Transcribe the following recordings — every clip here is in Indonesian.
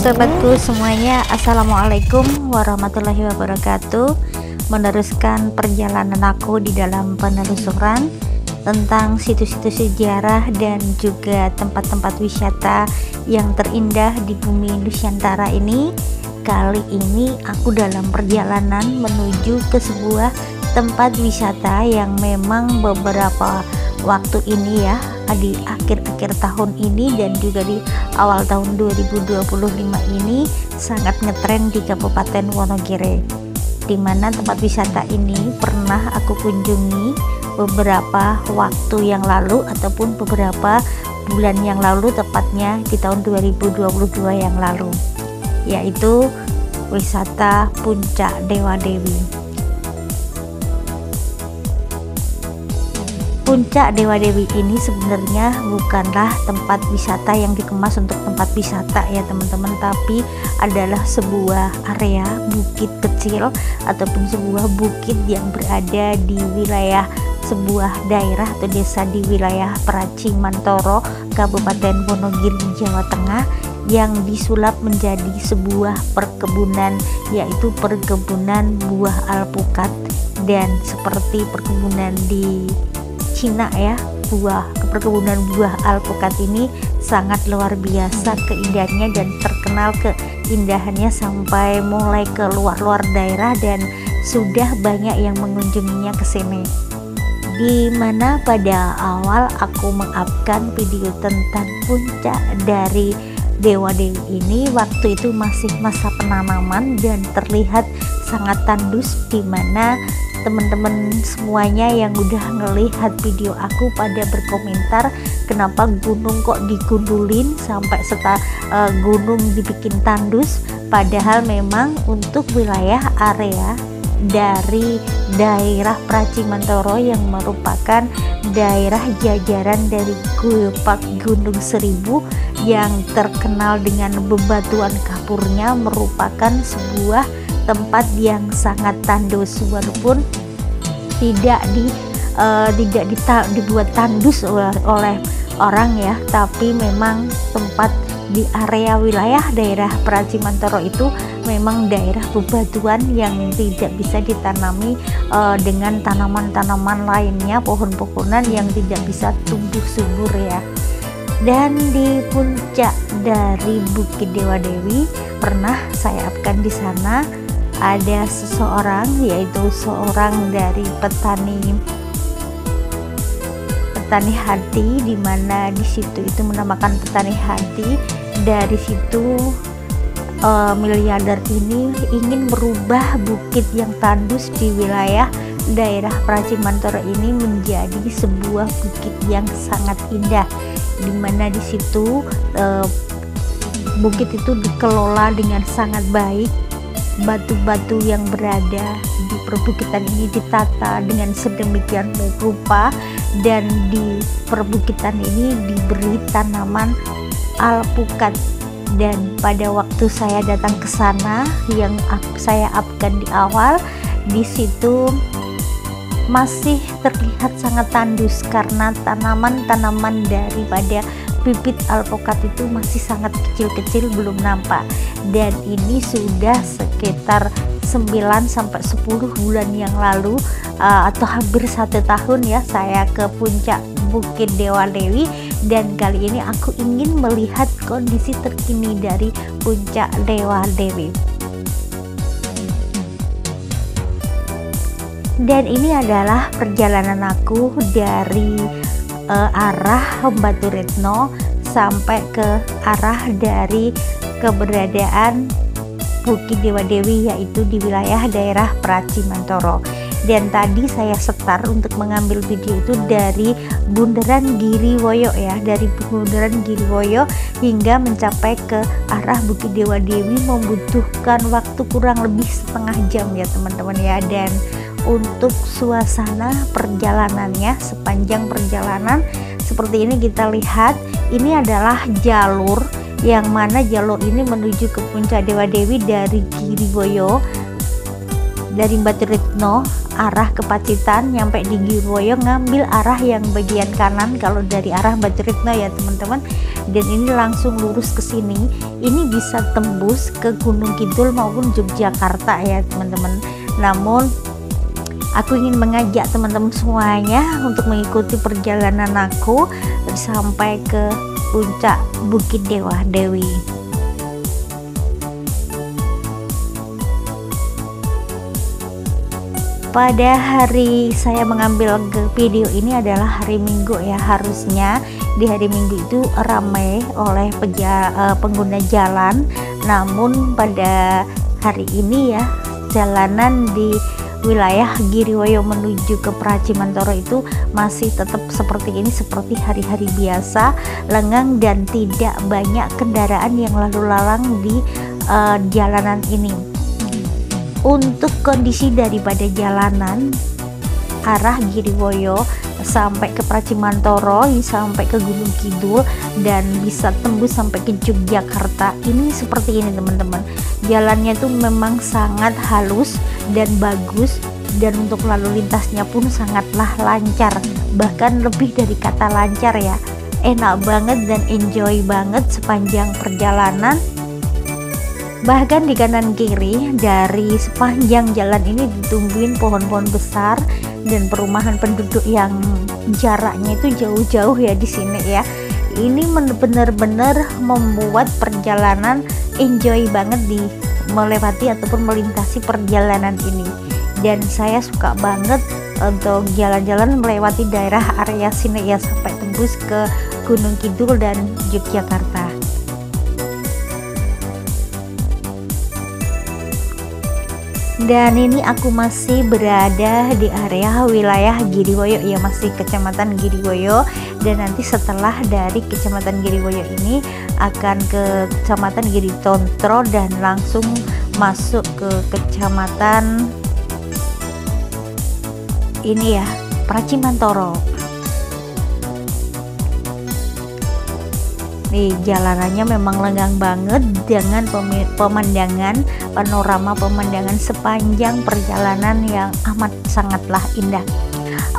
sobatku semuanya, assalamualaikum warahmatullahi wabarakatuh. Meneruskan perjalanan aku di dalam penelusuran tentang situs-situs sejarah dan juga tempat-tempat wisata yang terindah di bumi Nusantara ini. Kali ini aku dalam perjalanan menuju ke sebuah tempat wisata yang memang beberapa waktu ini ya, di akhir-akhir tahun ini dan juga di awal tahun 2025 ini sangat ngetren di Kabupaten Wonogiri, dimana tempat wisata ini pernah aku kunjungi beberapa waktu yang lalu ataupun beberapa bulan yang lalu, tepatnya di tahun 2022 yang lalu, yaitu wisata Puncak Dewa Dewi. Puncak Dewa Dewi ini sebenarnya bukanlah tempat wisata yang dikemas untuk tempat wisata ya teman-teman, tapi adalah sebuah area bukit kecil ataupun sebuah bukit yang berada di wilayah sebuah daerah atau desa di wilayah Praci Mantoro, Kabupaten Wonogiri, Jawa Tengah, yang disulap menjadi sebuah perkebunan, yaitu perkebunan buah alpukat. Dan seperti perkebunan di Cina ya, perkebunan buah alpukat ini sangat luar biasa keindahannya dan terkenal keindahannya sampai mulai ke luar-luar daerah dan sudah banyak yang mengunjunginya ke sini. Di mana pada awal aku mengupkan video tentang puncak dari Dewa Dewi ini, waktu itu masih masa penanaman dan terlihat sangat tandus, di mana teman-teman semuanya yang udah ngelihat video aku pada berkomentar kenapa gunung kok digundulin sampai gunung dibikin tandus, padahal memang untuk wilayah area dari daerah Praci Mantoro yang merupakan daerah jajaran dari Geopark Gunung Seribu yang terkenal dengan bebatuan kapurnya, merupakan sebuah tempat yang sangat tandus, walaupun tidak dibuat tandus oleh orang ya, tapi memang tempat di area wilayah daerah Praci Mantoro itu memang daerah bebatuan yang tidak bisa ditanami dengan tanaman-tanaman lainnya, pohon-pohonan yang tidak bisa tumbuh subur ya. Dan di puncak dari Bukit Dewa Dewi pernah saya upkan di sana ada seseorang, yaitu seorang dari petani hati, dimana di situ itu menamakan petani hati. Dari situ miliarder ini ingin merubah bukit yang tandus di wilayah daerah Praci Mantoro ini menjadi sebuah bukit yang sangat indah, dimana di situ bukit itu dikelola dengan sangat baik. Batu-batu yang berada di perbukitan ini ditata dengan sedemikian rupa, dan di perbukitan ini diberi tanaman alpukat. Dan pada waktu saya datang ke sana, yang saya upkan di awal, di situ masih terlihat sangat tandus karena tanaman-tanaman daripada bibit alpukat itu masih sangat kecil-kecil, belum nampak. Dan ini sudah sekitar 9-10 bulan yang lalu, atau hampir 1 tahun ya, saya ke puncak Bukit Dewa Dewi, dan kali ini aku ingin melihat kondisi terkini dari puncak Dewa Dewi. Dan ini adalah perjalanan aku dari arah Batu Retno sampai ke arah dari keberadaan Bukit Dewa Dewi, yaitu di wilayah daerah Praci Mantoro. Dan tadi saya setar untuk mengambil video itu dari Bundaran Giriwoyo ya, dari Bundaran Giriwoyo hingga mencapai ke arah Bukit Dewa Dewi membutuhkan waktu kurang lebih setengah jam ya teman-teman ya. Dan untuk suasana perjalanannya, sepanjang perjalanan seperti ini kita lihat, ini adalah jalur yang mana jalur ini menuju ke puncak Dewa Dewi dari Giriwoyo, dari Batu Retno arah ke Pacitan, nyampe di Giriwoyo ngambil arah yang bagian kanan kalau dari arah Batu Retno ya teman-teman. dan ini langsung lurus ke sini. Ini bisa tembus ke Gunung Kidul maupun Yogyakarta ya teman-teman. Namun aku ingin mengajak teman-teman semuanya untuk mengikuti perjalanan aku sampai ke puncak Bukit Dewa Dewi. Pada hari saya mengambil video ini adalah hari Minggu ya. Harusnya di hari Minggu itu ramai oleh pengguna jalan, namun pada hari ini ya jalanan di wilayah Giriwoyo menuju ke Pracimantoro itu masih tetap seperti ini, seperti hari-hari biasa, lengang dan tidak banyak kendaraan yang lalu lalang di jalanan ini. Untuk kondisi daripada jalanan arah Giriwoyo sampai ke Pracimantoro, sampai ke Gunung Kidul dan bisa tembus sampai ke Yogyakarta, ini seperti ini teman-teman. Jalannya tuh memang sangat halus dan bagus, dan untuk lalu lintasnya pun sangatlah lancar, bahkan lebih dari kata lancar ya. Enak banget dan enjoy banget sepanjang perjalanan. Bahkan di kanan kiri dari sepanjang jalan ini ditumbuhin pohon-pohon besar dan perumahan penduduk yang jaraknya itu jauh-jauh ya di sini ya. Ini benar-benar membuat perjalanan enjoy banget di melewati ataupun melintasi perjalanan ini. Dan saya suka banget untuk jalan-jalan melewati daerah area sini ya sampai tembus ke Gunung Kidul dan Yogyakarta. Dan ini aku masih berada di area wilayah Giriwoyo ya, masih kecamatan Giriwoyo, dan nanti setelah dari kecamatan Giriwoyo ini akan ke kecamatan Giritontro dan langsung masuk ke kecamatan ini ya, Pracimantoro. Nih jalanannya memang lengang banget dengan pemandangan panorama pemandangan sepanjang perjalanan yang amat sangatlah indah.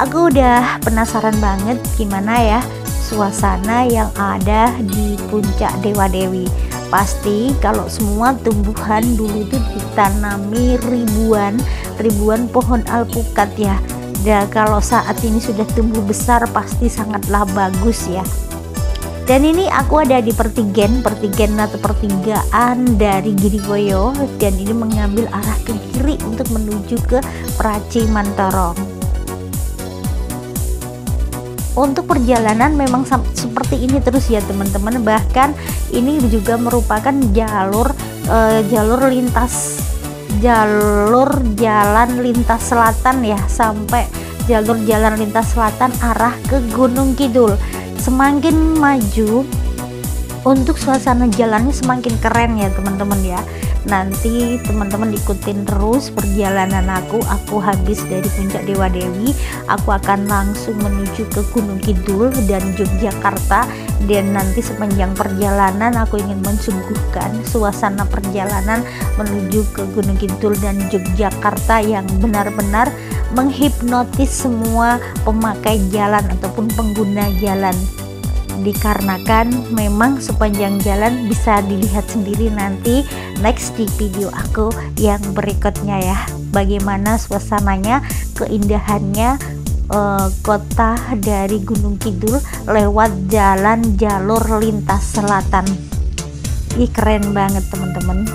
Aku udah penasaran banget gimana ya suasana yang ada di puncak Dewa Dewi. Pasti kalau semua tumbuhan dulu itu ditanami ribuan pohon alpukat ya. Dan kalau saat ini sudah tumbuh besar pasti sangatlah bagus ya. Dan ini aku ada di pertigaan atau pertigaan dari Giriwoyo, dan ini mengambil arah ke kiri untuk menuju ke Pracimantoro. Untuk perjalanan memang seperti ini terus ya teman-teman. Bahkan ini juga merupakan jalur jalan lintas selatan ya, sampai jalur jalan lintas selatan arah ke Gunung Kidul. Semakin maju untuk suasana jalannya semakin keren ya teman-teman ya. Nanti teman-teman ikutin terus perjalanan aku habis dari puncak Dewa Dewi, aku akan langsung menuju ke Gunung Kidul dan Yogyakarta. Dan nanti sepanjang perjalanan aku ingin mensuguhkan suasana perjalanan menuju ke Gunung Kidul dan Yogyakarta yang benar-benar menghipnotis semua pemakai jalan ataupun pengguna jalan, dikarenakan memang sepanjang jalan bisa dilihat sendiri nanti next di video aku yang berikutnya ya, bagaimana suasananya, keindahannya kota dari Gunung Kidul lewat jalan jalur lintas selatan. Ih keren banget teman-teman.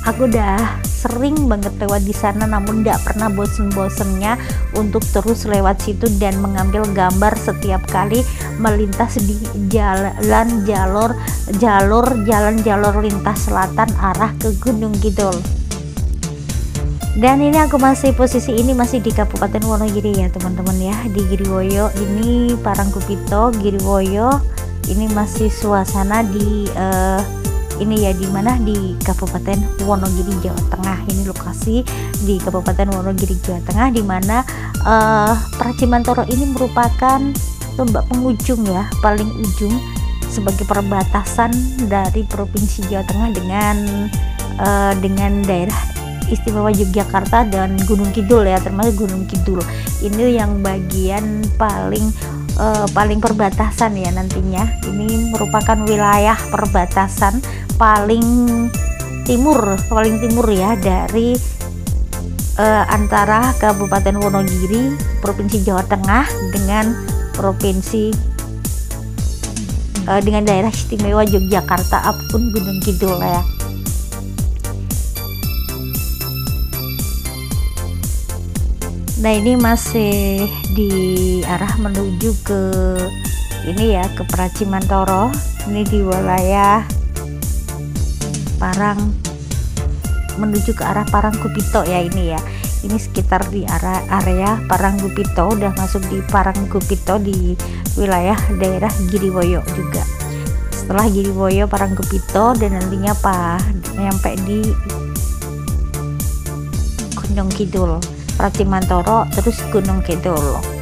Aku udah sering banget lewat di sana, namun tidak pernah bosen-bosennya untuk terus lewat situ dan mengambil gambar setiap kali melintas di jalan jalur lintas selatan arah ke Gunung Kidul. Dan ini aku masih posisi ini masih di Kabupaten Wonogiri ya teman-teman ya, di Giriwoyo ini Parangkupito Giriwoyo. Ini masih suasana di ini ya, di mana di Kabupaten Wonogiri Jawa Tengah. Ini lokasi di Kabupaten Wonogiri Jawa Tengah, di mana Pracimantoro ini merupakan tombak penghujung ya, paling ujung sebagai perbatasan dari Provinsi Jawa Tengah dengan daerah istimewa Yogyakarta dan Gunung Kidul ya, termasuk Gunung Kidul. Ini yang bagian paling paling perbatasan ya nantinya. Ini merupakan wilayah perbatasan paling timur ya dari antara Kabupaten Wonogiri, Provinsi Jawa Tengah dengan dengan daerah istimewa Yogyakarta apun Gunung Kidul ya. Nah ini masih di arah menuju ke ini ya, ke Pracimantoro. Ini di wilayah Parang menuju ke arah Parangkupito ya ini ya. Ini sekitar di area Parangkupito, udah masuk di Parangkupito di wilayah daerah Giriwoyo juga. Setelah Giriwoyo, Parangkupito, dan nantinya nyampe di Gunung Kidul, Pracimantoro, terus Gunung Kidul.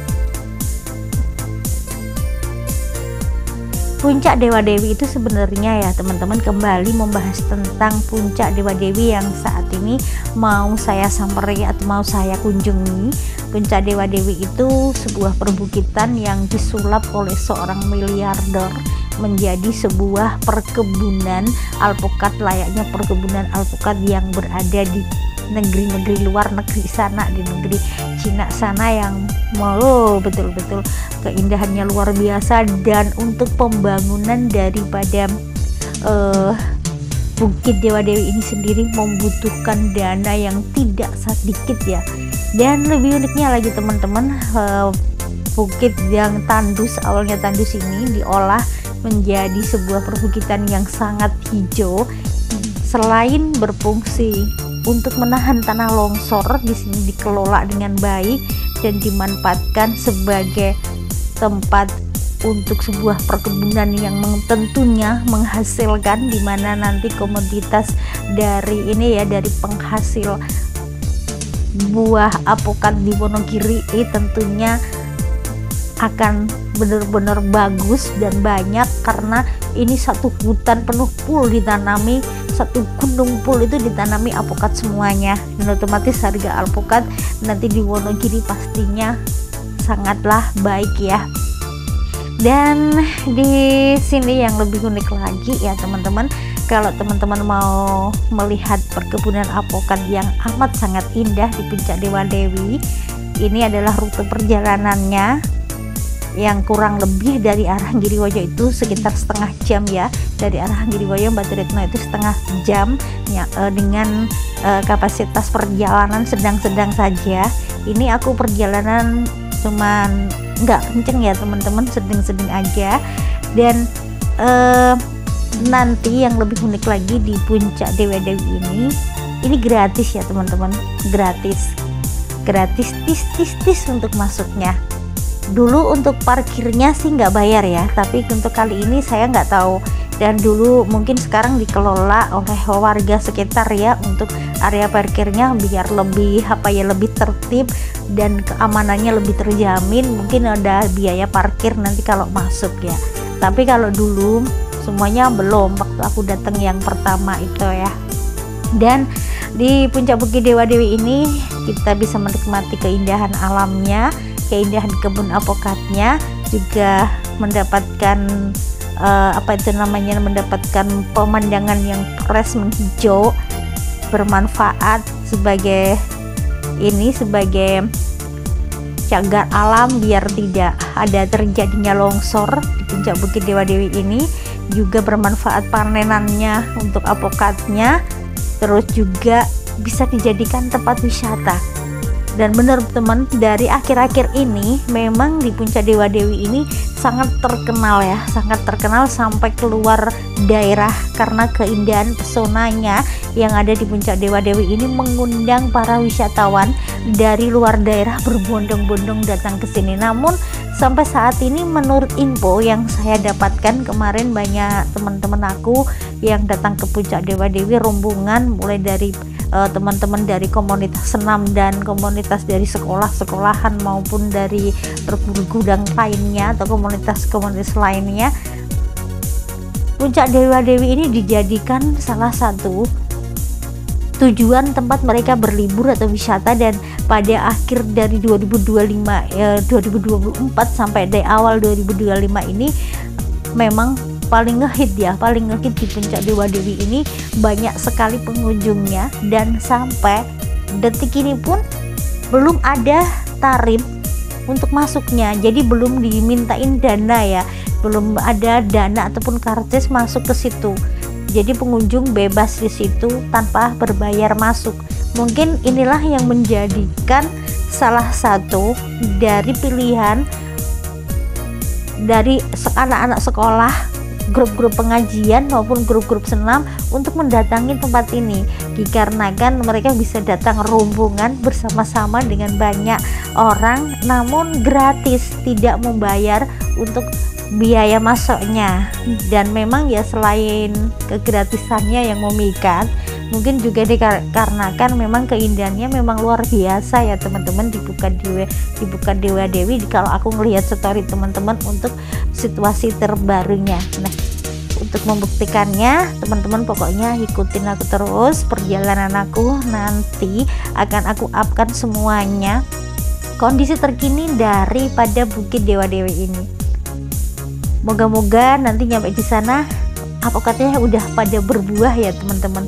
Puncak Dewa Dewi itu sebenarnya ya teman-teman, kembali membahas tentang Puncak Dewa Dewi yang saat ini mau saya samperi atau mau saya kunjungi. Puncak Dewa Dewi itu sebuah perbukitan yang disulap oleh seorang miliarder menjadi sebuah perkebunan alpukat, layaknya perkebunan alpukat yang berada di negeri-negeri luar negeri sana, di negeri Cina sana, yang betul-betul keindahannya luar biasa. Dan untuk pembangunan daripada Bukit Dewa Dewi ini sendiri membutuhkan dana yang tidak sedikit ya. Dan lebih uniknya lagi teman-teman, bukit yang tandus, awalnya tandus ini diolah menjadi sebuah perbukitan yang sangat hijau. Selain berfungsi untuk menahan tanah longsor, di sini dikelola dengan baik dan dimanfaatkan sebagai tempat untuk sebuah perkebunan yang tentunya menghasilkan, di mana nanti komoditas dari ini ya, dari penghasil buah apokat di Wonogiri tentunya akan benar-benar bagus dan banyak, karena ini satu hutan penuh pul ditanami, satu gunung pul itu ditanami alpukat semuanya, dan otomatis harga alpukat nanti di Wonogiri pastinya sangatlah baik ya. Dan di sini yang lebih unik lagi ya teman-teman, kalau teman-teman mau melihat perkebunan alpukat yang amat sangat indah di Puncak Dewa Dewi, ini adalah rute perjalanannya yang kurang lebih dari arah Giriwoyo itu sekitar setengah jam ya. Dari arah Giriwoyo Batu Retno itu setengah jam ya, dengan kapasitas perjalanan sedang-sedang saja. Ini aku perjalanan cuman nggak kenceng ya teman-teman, sedang-sedang aja. Dan nanti yang lebih unik lagi di Puncak Dewa Dewi ini gratis ya teman-teman, gratis tis untuk masuknya. Dulu untuk parkirnya sih nggak bayar ya, tapi untuk kali ini saya nggak tahu. Dan dulu mungkin sekarang dikelola oleh warga sekitar ya, untuk area parkirnya biar lebih lebih tertib dan keamanannya lebih terjamin. Mungkin ada biaya parkir nanti kalau masuk ya, tapi kalau dulu semuanya belum, waktu aku datang yang pertama itu ya. Dan di Puncak Bukit Dewa Dewi ini kita bisa menikmati keindahan alamnya, keindahan kebun alpukatnya, juga mendapatkan mendapatkan pemandangan yang fresh, menghijau, bermanfaat sebagai cagar alam biar tidak ada terjadinya longsor di Puncak Bukit Dewa Dewi ini. Juga bermanfaat panenannya untuk alpukatnya, terus juga bisa dijadikan tempat wisata. Dan benar teman, dari akhir-akhir ini memang di Puncak Dewa Dewi ini sangat terkenal ya, sangat terkenal sampai keluar daerah, karena keindahan pesonanya yang ada di Puncak Dewa Dewi ini mengundang para wisatawan dari luar daerah berbondong-bondong datang ke sini. Namun sampai saat ini menurut info yang saya dapatkan kemarin, banyak teman-teman aku yang datang ke Puncak Dewa Dewi rombongan, mulai dari teman-teman dari komunitas senam dan komunitas dari sekolah-sekolahan maupun dari pergudang lainnya atau komunitas-komunitas lainnya. Puncak Dewa Dewi ini dijadikan salah satu tujuan tempat mereka berlibur atau wisata. Dan pada akhir dari 2024 sampai dari awal 2025 ini memang paling ngehit ya, paling ngehit di Puncak Dewa Dewi ini, banyak sekali pengunjungnya. Dan sampai detik ini pun belum ada tarif untuk masuknya, jadi belum dimintain dana ya, belum ada dana ataupun karcis masuk ke situ. Jadi pengunjung bebas di situ tanpa berbayar masuk. Mungkin inilah yang menjadikan salah satu dari pilihan dari anak-anak sekolah, grup-grup pengajian maupun grup-grup senam untuk mendatangi tempat ini, dikarenakan mereka bisa datang rombongan bersama-sama dengan banyak orang, namun gratis, tidak membayar untuk biaya masuknya. Dan memang ya selain kegratisannya yang memikat, mungkin juga dikarenakan memang keindahannya memang luar biasa ya teman-teman di Bukan Dewa Dewi. Kalau aku ngelihat story teman-teman untuk situasi terbarunya. Nah, untuk membuktikannya teman-teman pokoknya ikutin aku terus perjalanan aku, nanti akan aku upkan semuanya kondisi terkini daripada Bukit Dewa Dewi ini. Moga-moga nanti nyampe di sana apokatnya udah pada berbuah ya teman-teman.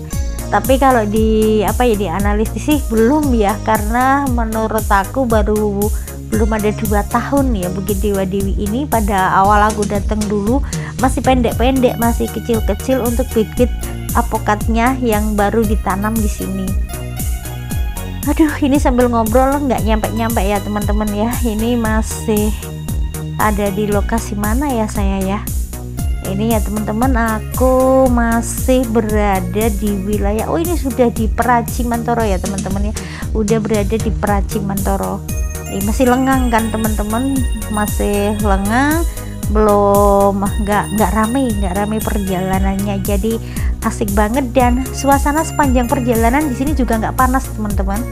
Tapi kalau di analisis sih belum ya, karena menurut aku belum ada 2 tahun ya Bukit Dewa Dewi ini. Pada awal aku datang dulu masih pendek-pendek, masih kecil-kecil untuk bibit apokatnya yang baru ditanam di sini. Aduh, ini sambil ngobrol nggak nyampe-nyampe ya teman-teman ya. Ini masih ada di lokasi mana ya saya ya? Ini ya teman-teman, aku masih berada di wilayah, ini sudah di Praci Mantoro ya teman-teman ya, udah berada di Praci Mantoro. Ini masih lengang kan teman-teman, masih lengang, belum nggak rame perjalanannya, jadi asik banget. Dan suasana sepanjang perjalanan di sini juga nggak panas teman-teman.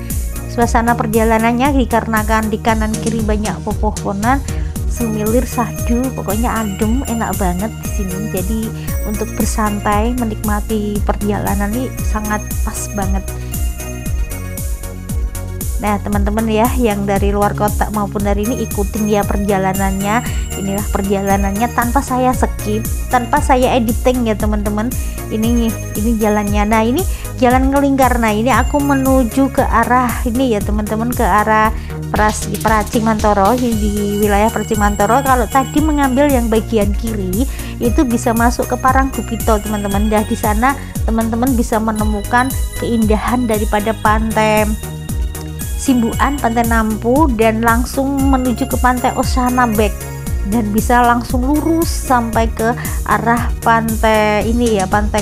Suasana perjalanannya dikarenakan di kanan kiri banyak pepohonan, semilir sahdu, pokoknya adem, enak banget di sini. Jadi untuk bersantai menikmati perjalanan ini sangat pas banget. Nah teman-teman ya, yang dari luar kota maupun dari ini ikutin ya perjalanannya. Inilah perjalanannya tanpa saya skip, tanpa saya editing ya teman-teman. Ini jalannya. Nah ini jalan ngelingkar. Nah ini aku menuju ke arah ini ya teman-teman, ke arah Praci Mantoro, di wilayah Praci Mantoro. Kalau tadi mengambil yang bagian kiri itu bisa masuk ke Parangkupito teman-teman. Dah di sana teman-teman bisa menemukan keindahan daripada pantai Simbuan, pantai Nampu, dan langsung menuju ke pantai Osana Bek, dan bisa langsung lurus sampai ke arah pantai ini ya, pantai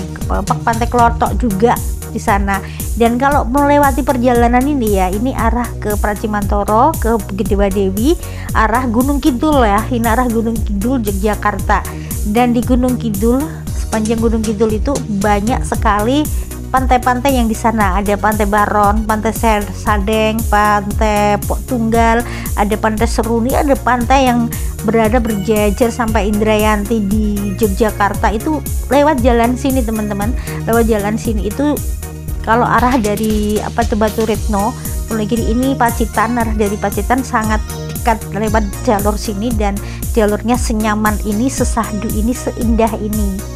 Klotok juga di sana. Dan kalau melewati perjalanan ini ya, ini arah ke Praci Mantoro, ke Bukit Dewa Dewi, arah Gunung Kidul ya, ini arah Gunung Kidul Yogyakarta. Dan di Gunung Kidul, sepanjang Gunung Kidul itu banyak sekali pantai-pantai yang di sana. Ada Pantai Baron, Pantai Sadeng, Pantai Pok Tunggal, ada Pantai Seruni, ada pantai yang berada berjejer sampai Indrayanti di Yogyakarta. Itu lewat jalan sini teman-teman, lewat jalan sini itu kalau arah dari Batu Retno lagi ini Pacitan, arah dari Pacitan sangat dekat lewat jalur sini, dan jalurnya senyaman ini, sesahdu ini, seindah ini.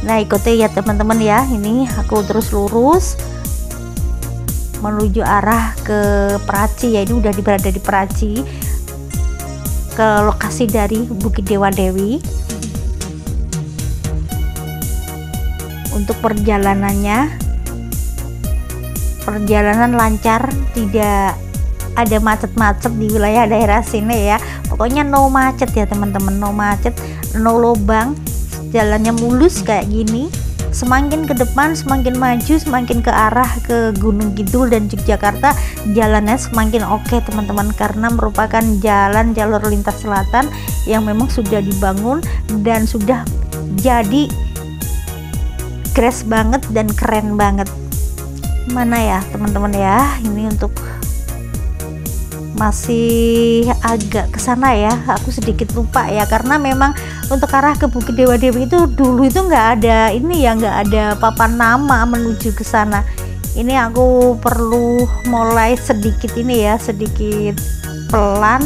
Nah ikuti ya teman-teman ya, ini aku terus lurus menuju arah ke Praci ya. Ini udah berada di Praci, ke lokasi dari Bukit Dewa Dewi. Untuk perjalanannya, perjalanan lancar, tidak ada macet-macet di wilayah daerah sini ya. Pokoknya no macet ya teman-teman, no macet, no lobang, jalannya mulus kayak gini. Semakin ke depan, semakin maju, semakin ke arah ke Gunung Kidul dan Yogyakarta, jalannya semakin oke teman-teman, karena merupakan jalan jalur lintas selatan yang memang sudah dibangun dan sudah jadi grace banget dan keren banget. Mana ya teman-teman ya, ini untuk masih agak kesana ya, aku sedikit lupa ya, karena memang untuk arah ke Bukit Dewa Dewi itu dulu itu nggak ada ini ya, nggak ada papan nama menuju ke sana. Ini aku perlu mulai sedikit ini ya, sedikit pelan.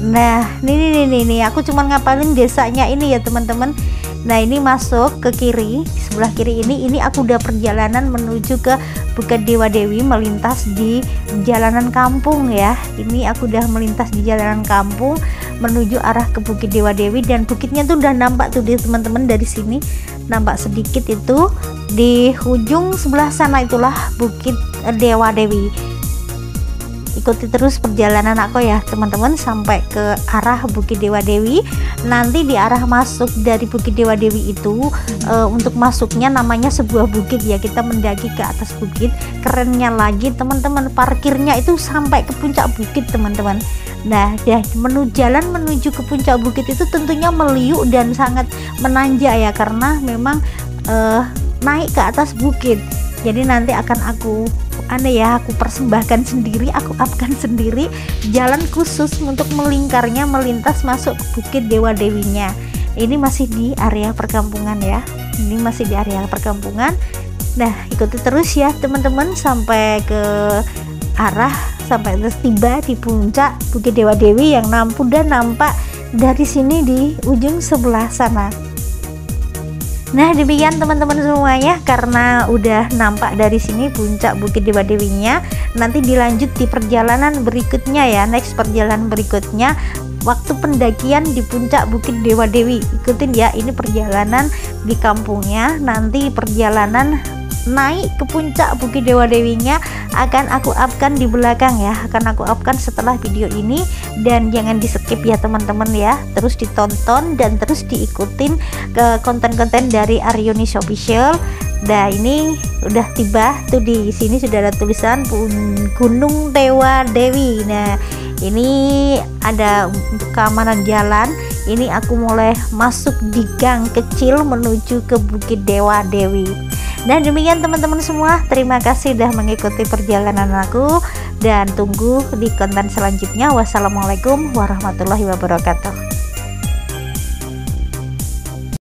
Nah ini aku cuman ngapalin desanya ini ya teman-teman. Nah ini masuk ke kiri, sebelah kiri ini aku udah perjalanan menuju ke Bukit Dewa Dewi, melintas di jalanan kampung ya. Ini aku udah melintas di jalanan kampung menuju arah ke Bukit Dewa Dewi, dan bukitnya tuh udah nampak tuh teman-teman, dari sini nampak sedikit itu di ujung sebelah sana, itulah Bukit Dewa Dewi. Ikuti terus perjalanan aku ya teman-teman sampai ke arah Bukit Dewa Dewi. Nanti di arah masuk dari Bukit Dewa Dewi itu untuk masuknya namanya sebuah bukit ya, kita mendaki ke atas bukit. Kerennya lagi teman-teman, parkirnya itu sampai ke puncak bukit teman-teman. Nah jalan menuju ke puncak bukit itu tentunya meliuk dan sangat menanjak ya, karena memang naik ke atas bukit. Jadi nanti akan aku persembahkan sendiri, aku upkan sendiri jalan khusus untuk melingkarnya, melintas masuk ke Bukit Dewa Dewinya. Ini masih di area perkampungan ya, ini masih di area perkampungan. Nah ikuti terus ya teman-teman sampai ke arah, sampai terus tiba di puncak Bukit Dewa Dewi yang nampak dari sini di ujung sebelah sana. Nah demikian teman-teman semuanya, karena udah nampak dari sini puncak Bukit Dewa Dewinya, nanti dilanjut di perjalanan berikutnya ya, next perjalanan berikutnya waktu pendakian di puncak Bukit Dewa Dewi. Ikutin ya, ini perjalanan di kampungnya, nanti perjalanan naik ke puncak Bukit Dewa Dewinya akan aku upkan di belakang ya, akan aku upkan setelah video ini. Dan jangan di skip ya teman-teman ya, terus ditonton dan terus diikutin ke konten-konten dari Aryunis Official. Nah ini udah tiba tuh, di sini sudah ada tulisan Gunung Dewa Dewi. Nah ini ada untuk keamanan jalan, ini aku mulai masuk di gang kecil menuju ke Bukit Dewa Dewi. Nah demikian teman-teman semua, terima kasih sudah mengikuti perjalanan aku, dan tunggu di konten selanjutnya. Wassalamualaikum warahmatullahi wabarakatuh.